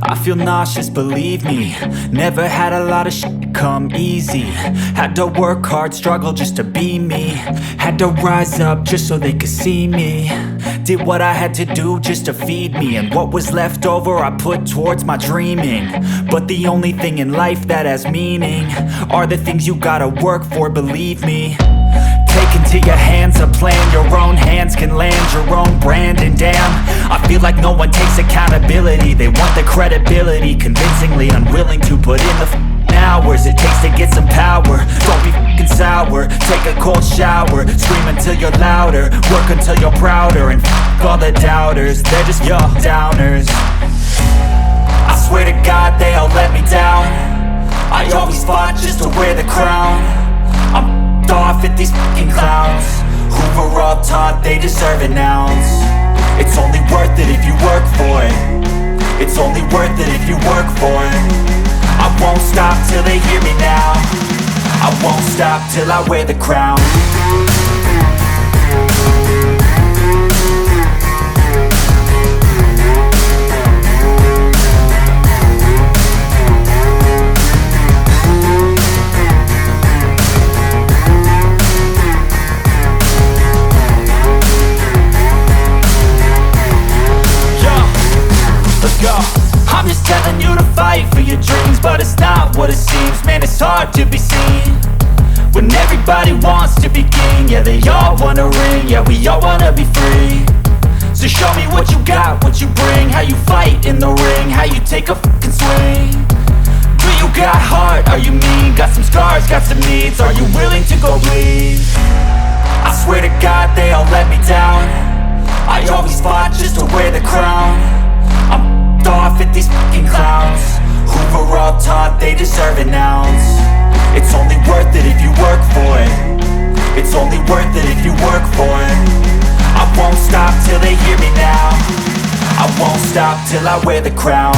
I feel nauseous, believe me. Never had a lot of shit come easy. Had to work hard, struggle just to be me. Had to rise up just so they could see me. Did what I had to do just to feed me, and what was left over I put towards my dreaming. But the only thing in life that has meaning are the things you gotta work for, believe me. Take into your hands a plan, your own hands can land your own brand. And damn, I feel like no one takes accountability. They want the credibility, convincingly unwilling to put in the hours it takes to get some power. Don't be f***ing sour, take a cold shower. Scream until you're louder, work until you're prouder. And f*** all the doubters, they're just your downers. I swear to God they all let me down. I always fought just to wear the crown. I'm off at these fucking clowns who were all taught they deserve an ounce. It's only worth it if you work for it. It's only worth it if you work for it. I won't stop till they hear me now. I won't stop till I wear the crown. I'm just telling you to fight for your dreams, but it's not what it seems. Man, it's hard to be seen when everybody wants to be king. Yeah, they all wanna ring, yeah, we all wanna be free. So show me what you got, what you bring, how you fight in the ring, how you take a fucking swing. Do you got heart, are you mean? Got some scars, got some needs, are you willing to go bleed? I swear to God they all let me down. I always fought just to wear the crown. I'm off at these fucking clowns who were all taught they deserve an ounce. It's only worth it if you work for it. It's only worth it if you work for it. I won't stop till they hear me now. I won't stop till I wear the crown.